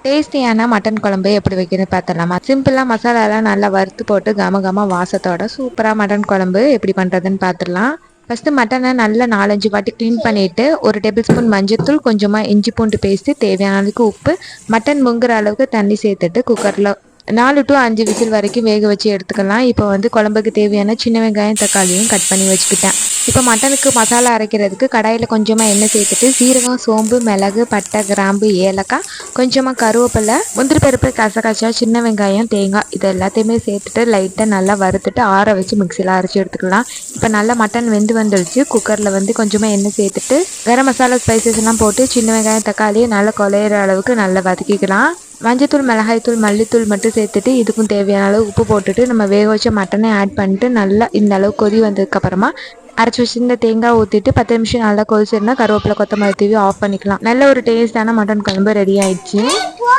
டேஸ்டியான மட்டன் குழம்பு எப்படி வைக்கணும்னு பார்த்துடலாமா? சிம்பிளாக மசாலாலாம் நல்லா வறுத்து போட்டு கம வாசத்தோட சூப்பராக மட்டன் குழம்பு எப்படி பண்ணுறதுன்னு பார்த்துடலாம். ஃபஸ்ட்டு மட்டனை நல்லா 4-5 வாட்டி க்ளீன் பண்ணிவிட்டு 1 டேபிள் ஸ்பூன் மஞ்சள்தூள், கொஞ்சமாக இஞ்சி பூண்டு பேஸ்ட்டு, தேவையான அளவுக்கு உப்பு, மட்டன் முங்குற அளவுக்கு தண்ணி சேர்த்துட்டு குக்கரில் 4 to 5 விசில் வரைக்கும் வேக வச்சு எடுத்துக்கலாம். இப்போ குழம்புக்கு தேவையான சின்ன வெங்காயம் தக்காளியும் கட் பண்ணி வச்சுக்கிட்டேன். இப்போ மட்டனுக்கு மசாலா அரைக்கிறதுக்கு கடாயில் கொஞ்சமாக எண்ணெய் சேர்த்துட்டு சீரகம், சோம்பு, மிளகு, பட்டை, கிராம்பு, ஏலக்காய், கொஞ்சமாக கருவேப்பிலை, முந்திரி பருப்பு, கசகசா, சின்ன வெங்காயம், தேங்காய் இது எல்லாத்தையுமே சேர்த்துட்டு லைட்டாக நல்லா வறுத்துட்டு ஆற வச்சு மிக்சியில் அரைச்சி எடுத்துக்கலாம். இப்போ நல்லா மட்டன் வெந்து வந்துடுச்சு. குக்கரில் கொஞ்சமாக எண்ணெய் சேர்த்துட்டு கரம் மசாலா ஸ்பைசஸ் எல்லாம் போட்டு சின்ன வெங்காயம் தக்காளியை நல்லா குழையிற அளவுக்கு நல்லா வதக்கிக்கலாம். மஞ்சத்தூள், மிளகாய்த்தூள், மல்லித்தூள் மட்டும் சேர்த்துட்டு இதுக்கும் தேவையான அளவு உப்பு போட்டுட்டு நம்ம வேக வச்ச மட்டனை ஆட் பண்ணிட்டு நல்லா இந்த அளவு கொதி வந்ததுக்கப்புறமா அரைச்சி வச்சிருந்த தேங்காய் ஊற்றிட்டு 10 நிமிஷம் நல்லா கொதிச்சிருந்தா கருவேப்பிலை, கொத்தமல்லி தூவி ஆஃப் பண்ணிக்கலாம். நல்ல ஒரு டேஸ்டான மட்டன் குழம்பு ரெடி ஆயிடுச்சு.